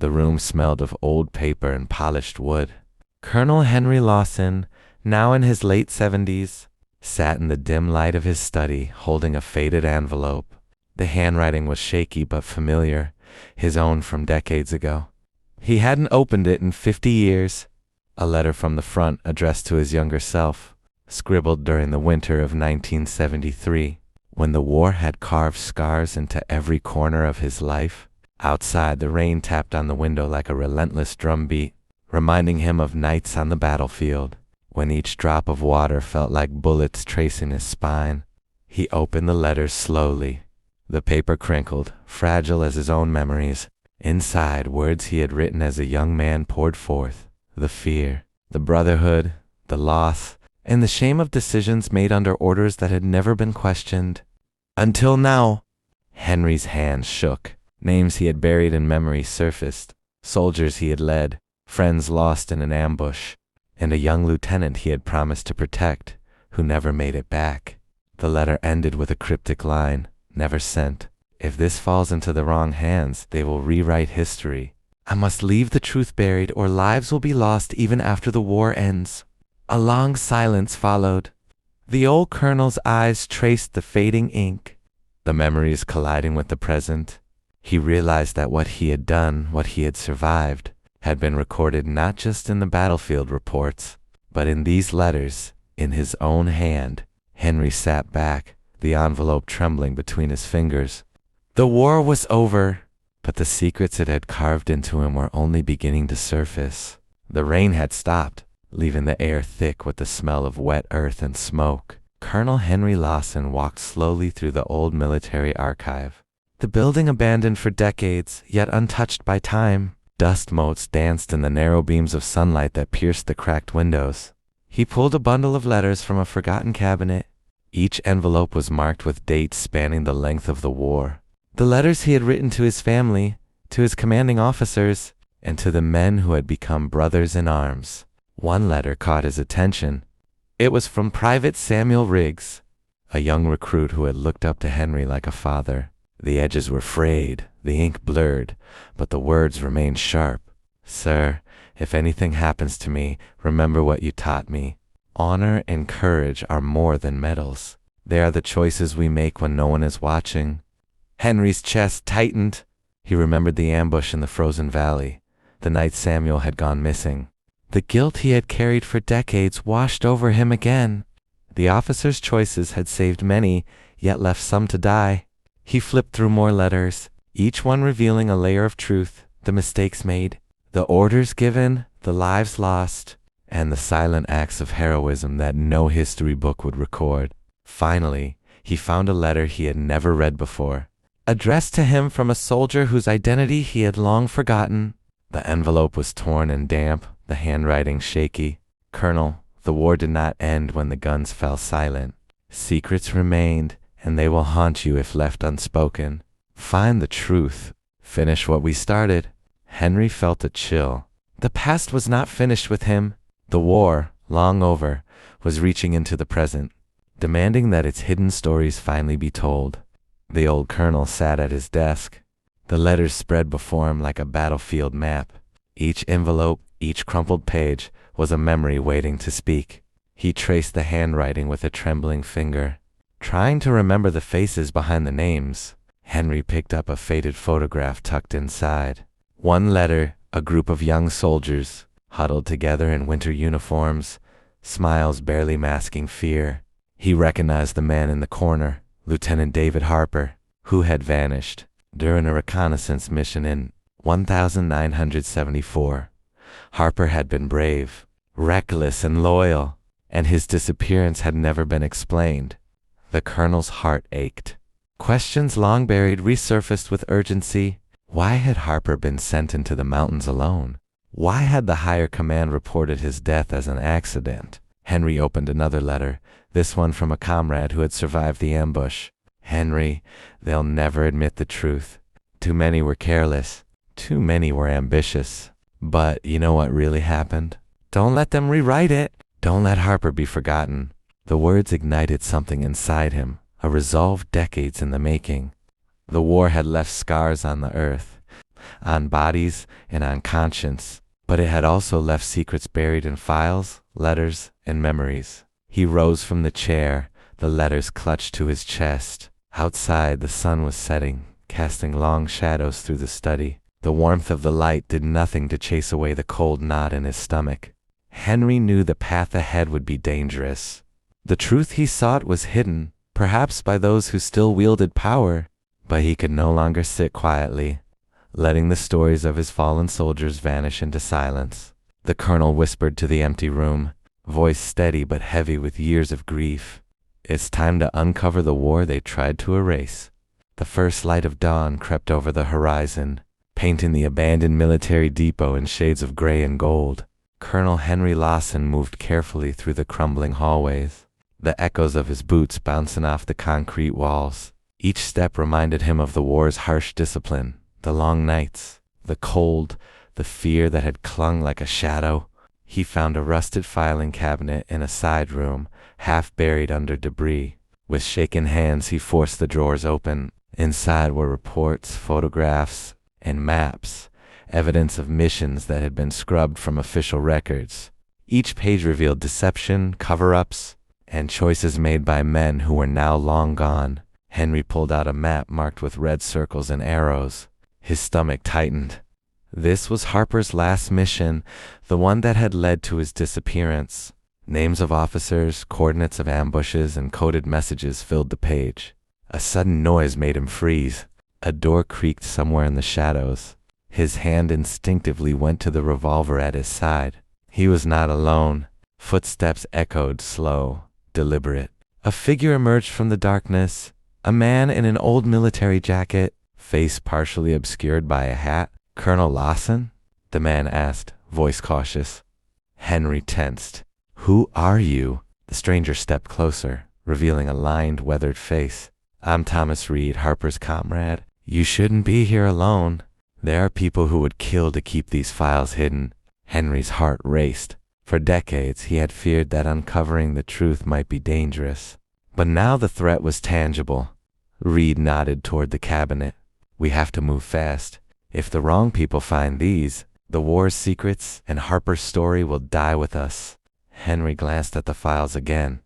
The room smelled of old paper and polished wood. Colonel Henry Lawson, now in his late 70s, sat in the dim light of his study, holding a faded envelope. The handwriting was shaky but familiar, his own from decades ago. He hadn't opened it in 50 years. A letter from the front addressed to his younger self, scribbled during the winter of 1973, when the war had carved scars into every corner of his life. Outside, the rain tapped on the window like a relentless drumbeat, reminding him of nights on the battlefield, when each drop of water felt like bullets tracing his spine. He opened the letters slowly. The paper crinkled, fragile as his own memories. Inside, words he had written as a young man poured forth. The fear, the brotherhood, the loss, and the shame of decisions made under orders that had never been questioned. Until now. Henry's hands shook. Names he had buried in memory surfaced. Soldiers he had led, friends lost in an ambush, and a young lieutenant he had promised to protect, who never made it back. The letter ended with a cryptic line, never sent. If this falls into the wrong hands, they will rewrite history. I must leave the truth buried, or lives will be lost even after the war ends. A long silence followed. The old colonel's eyes traced the fading ink, the memories colliding with the present. He realized that what he had done, what he had survived, had been recorded not just in the battlefield reports, but in these letters, in his own hand. Henry sat back, the envelope trembling between his fingers. The war was over, but the secrets it had carved into him were only beginning to surface. The rain had stopped, leaving the air thick with the smell of wet earth and smoke. Colonel Henry Lawson walked slowly through the old military archive. The building abandoned for decades, yet untouched by time. Dust motes danced in the narrow beams of sunlight that pierced the cracked windows. He pulled a bundle of letters from a forgotten cabinet. Each envelope was marked with dates spanning the length of the war. The letters he had written to his family, to his commanding officers, and to the men who had become brothers in arms. One letter caught his attention. It was from Private Samuel Riggs, a young recruit who had looked up to Henry like a father. The edges were frayed, the ink blurred, but the words remained sharp. Sir, if anything happens to me, remember what you taught me. Honor and courage are more than medals. They are the choices we make when no one is watching. Henry's chest tightened. He remembered the ambush in the frozen valley, the night Samuel had gone missing. The guilt he had carried for decades washed over him again. The officer's choices had saved many, yet left some to die. He flipped through more letters, each one revealing a layer of truth, the mistakes made, the orders given, the lives lost, and the silent acts of heroism that no history book would record. Finally, he found a letter he had never read before, addressed to him from a soldier whose identity he had long forgotten. The envelope was torn and damp, the handwriting shaky. Colonel, the war did not end when the guns fell silent. Secrets remained, and they will haunt you if left unspoken. Find the truth. Finish what we started. Henry felt a chill. The past was not finished with him. The war, long over, was reaching into the present, demanding that its hidden stories finally be told. The old colonel sat at his desk. The letters spread before him like a battlefield map. Each envelope, each crumpled page, was a memory waiting to speak. He traced the handwriting with a trembling finger, trying to remember the faces behind the names. Henry picked up a faded photograph tucked inside. One letter, a group of young soldiers, huddled together in winter uniforms, smiles barely masking fear. He recognized the man in the corner, Lieutenant David Harper, who had vanished during a reconnaissance mission in 1974. Harper had been brave, reckless, and loyal, and his disappearance had never been explained. The colonel's heart ached. Questions long buried resurfaced with urgency. Why had Harper been sent into the mountains alone? Why had the higher command reported his death as an accident? Henry opened another letter, this one from a comrade who had survived the ambush. Henry, they'll never admit the truth. Too many were careless. Too many were ambitious. But you know what really happened? Don't let them rewrite it. Don't let Harper be forgotten. The words ignited something inside him, a resolve decades in the making. The war had left scars on the earth, on bodies, and on conscience. But it had also left secrets buried in files, letters, and memories. He rose from the chair, the letters clutched to his chest. Outside, the sun was setting, casting long shadows through the study. The warmth of the light did nothing to chase away the cold knot in his stomach. Henry knew the path ahead would be dangerous. The truth he sought was hidden, perhaps by those who still wielded power, but he could no longer sit quietly, letting the stories of his fallen soldiers vanish into silence. The colonel whispered to the empty room, voice steady but heavy with years of grief. It's time to uncover the war they tried to erase. The first light of dawn crept over the horizon, painting the abandoned military depot in shades of gray and gold. Colonel Henry Lawson moved carefully through the crumbling hallways, the echoes of his boots bouncing off the concrete walls. Each step reminded him of the war's harsh discipline, the long nights, the cold, the fear that had clung like a shadow. He found a rusted filing cabinet in a side room, half buried under debris. With shaking hands, he forced the drawers open. Inside were reports, photographs, and maps, evidence of missions that had been scrubbed from official records. Each page revealed deception, cover-ups, and choices made by men who were now long gone. Henry pulled out a map marked with red circles and arrows. His stomach tightened. This was Harper's last mission, the one that had led to his disappearance. Names of officers, coordinates of ambushes, and coded messages filled the page. A sudden noise made him freeze. A door creaked somewhere in the shadows. His hand instinctively went to the revolver at his side. He was not alone. Footsteps echoed, slow, deliberate. A figure emerged from the darkness, a man in an old military jacket, face partially obscured by a hat. "Colonel Lawson?" the man asked, voice cautious. Henry tensed. "Who are you?" The stranger stepped closer, revealing a lined, weathered face. "I'm Thomas Reed, Harper's comrade. You shouldn't be here alone. There are people who would kill to keep these files hidden." Henry's heart raced. For decades, he had feared that uncovering the truth might be dangerous. But now the threat was tangible. Reed nodded toward the cabinet. "We have to move fast. If the wrong people find these, the war's secrets and Harper's story will die with us." Henry glanced at the files again.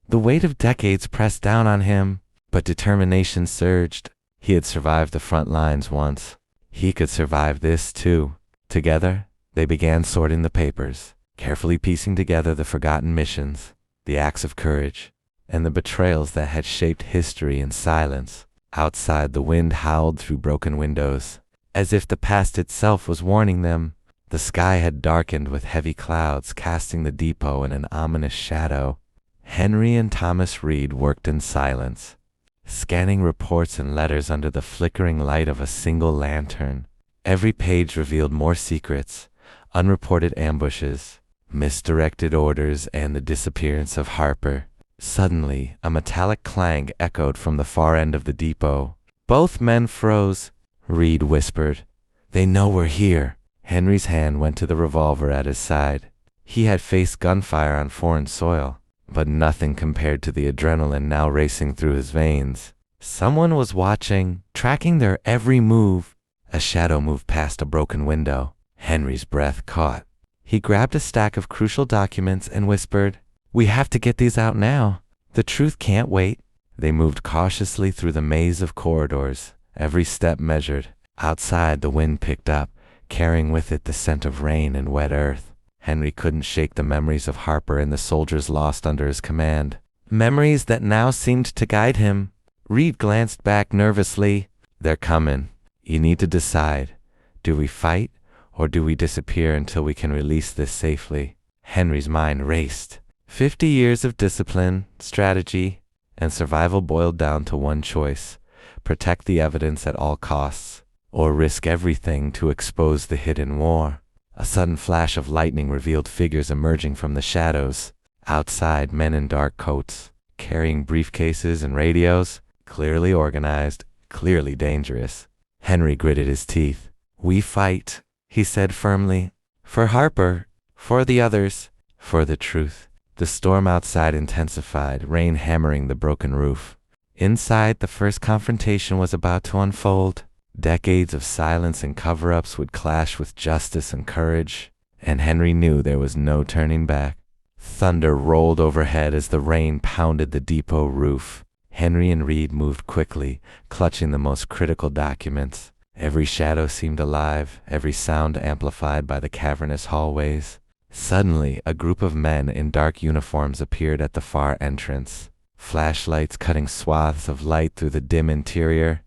The weight of decades pressed down on him, but determination surged. He had survived the front lines once. He could survive this too. Together, they began sorting the papers, carefully piecing together the forgotten missions, the acts of courage, and the betrayals that had shaped history in silence. Outside, the wind howled through broken windows, as if the past itself was warning them. The sky had darkened with heavy clouds, casting the depot in an ominous shadow. Henry and Thomas Reed worked in silence, scanning reports and letters under the flickering light of a single lantern. Every page revealed more secrets, unreported ambushes, misdirected orders, and the disappearance of Harper. Suddenly, a metallic clang echoed from the far end of the depot. Both men froze. Reed whispered, "They know we're here." Henry's hand went to the revolver at his side. He had faced gunfire on foreign soil, but nothing compared to the adrenaline now racing through his veins. Someone was watching, tracking their every move. A shadow moved past a broken window. Henry's breath caught. He grabbed a stack of crucial documents and whispered, "We have to get these out now. The truth can't wait." They moved cautiously through the maze of corridors, every step measured. Outside, the wind picked up, carrying with it the scent of rain and wet earth. Henry couldn't shake the memories of Harper and the soldiers lost under his command. Memories that now seemed to guide him. Reed glanced back nervously. "They're coming. You need to decide. Do we fight, or do we disappear until we can release this safely?" Henry's mind raced. 50 years of discipline, strategy, and survival boiled down to one choice: protect the evidence at all costs, or risk everything to expose the hidden war. A sudden flash of lightning revealed figures emerging from the shadows. Outside, men in dark coats, carrying briefcases and radios, clearly organized, clearly dangerous. Henry gritted his teeth. "We fight," he said firmly. "For Harper, for the others, for the truth." The storm outside intensified, rain hammering the broken roof. Inside, the first confrontation was about to unfold. Decades of silence and cover-ups would clash with justice and courage, and Henry knew there was no turning back. Thunder rolled overhead as the rain pounded the depot roof. Henry and Reed moved quickly, clutching the most critical documents. Every shadow seemed alive, every sound amplified by the cavernous hallways. Suddenly, a group of men in dark uniforms appeared at the far entrance, flashlights cutting swaths of light through the dim interior.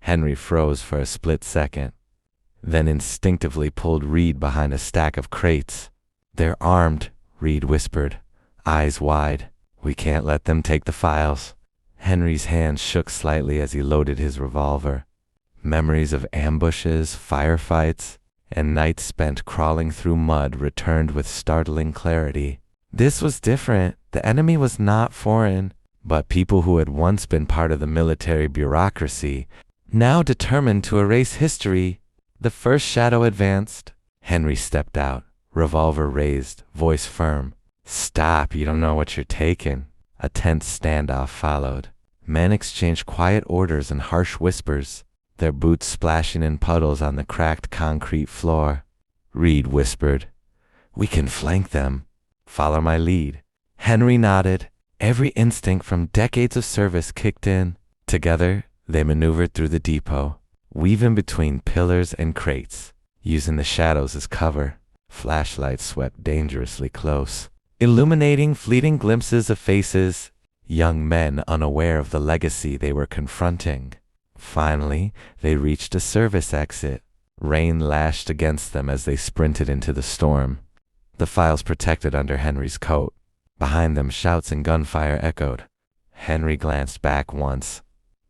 Henry froze for a split second, then instinctively pulled Reed behind a stack of crates. "They're armed," Reed whispered, eyes wide. "We can't let them take the files." Henry's hand shook slightly as he loaded his revolver. Memories of ambushes, firefights, and nights spent crawling through mud returned with startling clarity. This was different. The enemy was not foreign, but people who had once been part of the military bureaucracy, now determined to erase history. The first shadow advanced. Henry stepped out, revolver raised, voice firm. "Stop, you don't know what you're taking." A tense standoff followed. Men exchanged quiet orders and harsh whispers, their boots splashing in puddles on the cracked concrete floor. Reed whispered, "We can flank them. Follow my lead." Henry nodded. Every instinct from decades of service kicked in. Together, they maneuvered through the depot, weaving between pillars and crates, using the shadows as cover. Flashlights swept dangerously close, illuminating fleeting glimpses of faces, young men unaware of the legacy they were confronting. Finally, they reached a service exit. Rain lashed against them as they sprinted into the storm. The files protected under Henry's coat. Behind them, shouts and gunfire echoed. Henry glanced back once.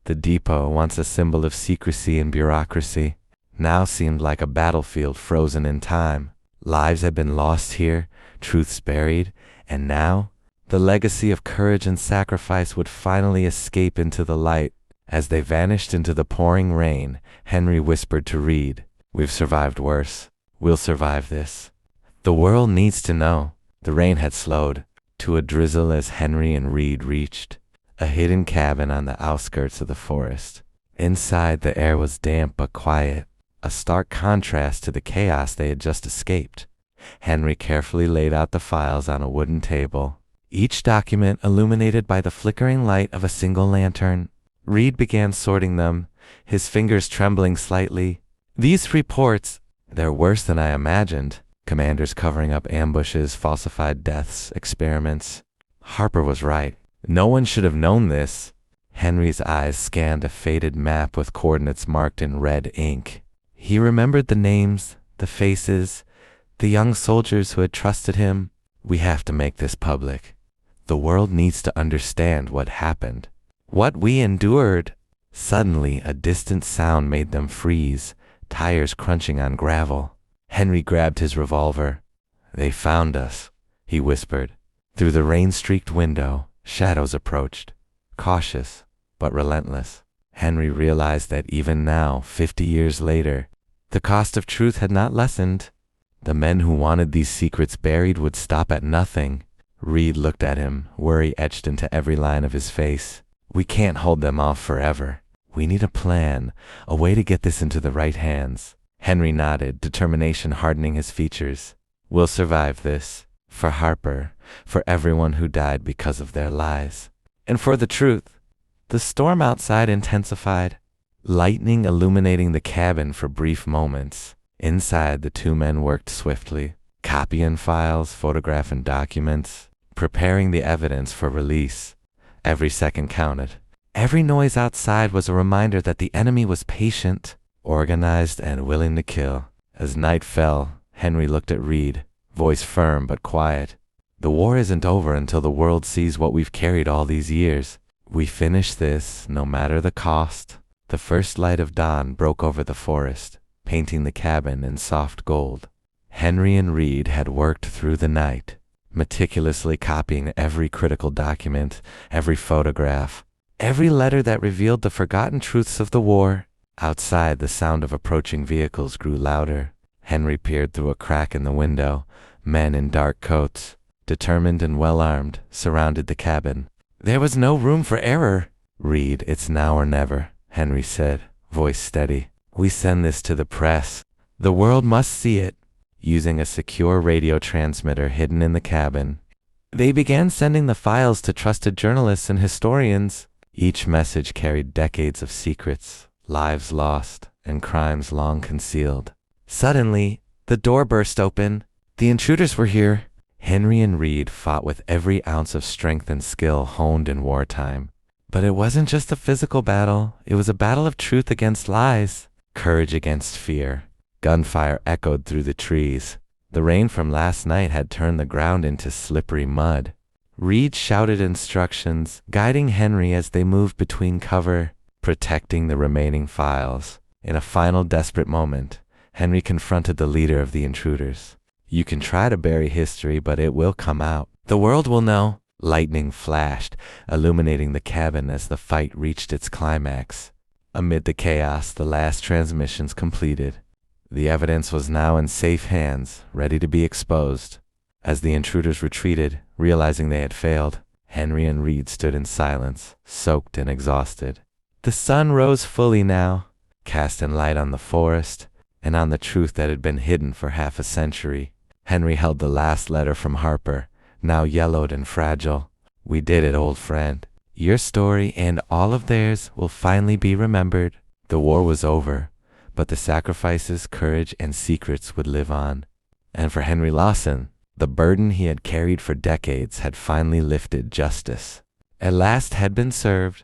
The depot, once a symbol of secrecy and bureaucracy, now seemed like a battlefield frozen in time. Lives had been lost here, truths buried, and now the legacy of courage and sacrifice would finally escape into the light. As they vanished into the pouring rain, Henry whispered to Reed, "We've survived worse. We'll survive this." The world needs to know. The rain had slowed to a drizzle as Henry and Reed reached a hidden cabin on the outskirts of the forest. Inside, the air was damp but quiet, a stark contrast to the chaos they had just escaped. Henry carefully laid out the files on a wooden table, each document illuminated by the flickering light of a single lantern. Reed began sorting them, his fingers trembling slightly. "These reports, they're worse than I imagined. Commanders covering up ambushes, falsified deaths, experiments. Harper was right. No one should have known this." Henry's eyes scanned a faded map with coordinates marked in red ink. He remembered the names, the faces, the young soldiers who had trusted him. "We have to make this public. The world needs to understand what happened. What we endured." Suddenly, a distant sound made them freeze, tires crunching on gravel. Henry grabbed his revolver. "They found us," he whispered. Through the rain-streaked window, shadows approached, cautious but relentless. Henry realized that even now, 50 years later, the cost of truth had not lessened. The men who wanted these secrets buried would stop at nothing. Reed looked at him, worry etched into every line of his face. "We can't hold them off forever. We need a plan, a way to get this into the right hands." Henry nodded, determination hardening his features. "We'll survive this. For Harper, for everyone who died because of their lies. And for the truth." The storm outside intensified, lightning illuminating the cabin for brief moments. Inside, the two men worked swiftly, copying files, photographing documents, preparing the evidence for release. Every second counted. Every noise outside was a reminder that the enemy was patient, organized, and willing to kill. As night fell, Henry looked at Reed, voice firm but quiet. "The war isn't over until the world sees what we've carried all these years. We finish this, no matter the cost." The first light of dawn broke over the forest, painting the cabin in soft gold. Henry and Reed had worked through the night, meticulously copying every critical document, every photograph, every letter that revealed the forgotten truths of the war. Outside, the sound of approaching vehicles grew louder. Henry peered through a crack in the window. Men in dark coats, determined and well-armed, surrounded the cabin. There was no room for error. "Reed, it's now or never," Henry said, voice steady. "We send this to the press. The world must see it," using a secure radio transmitter hidden in the cabin. They began sending the files to trusted journalists and historians. Each message carried decades of secrets, lives lost, and crimes long concealed. Suddenly, the door burst open. The intruders were here. Henry and Reed fought with every ounce of strength and skill honed in wartime. But it wasn't just a physical battle. It was a battle of truth against lies, courage against fear. Gunfire echoed through the trees. The rain from last night had turned the ground into slippery mud. Reed shouted instructions, guiding Henry as they moved between cover, protecting the remaining files. In a final desperate moment, Henry confronted the leader of the intruders. "You can try to bury history, but it will come out. The world will know." Lightning flashed, illuminating the cabin as the fight reached its climax. Amid the chaos, the last transmissions completed. The evidence was now in safe hands, ready to be exposed. As the intruders retreated, realizing they had failed, Henry and Reed stood in silence, soaked and exhausted. The sun rose fully now, casting light on the forest and on the truth that had been hidden for half a century. Henry held the last letter from Harper, now yellowed and fragile. "We did it, old friend. Your story and all of theirs will finally be remembered." The war was over, but the sacrifices, courage, and secrets would live on. And for Henry Lawson, the burden he had carried for decades had finally lifted. Justice at last had been served.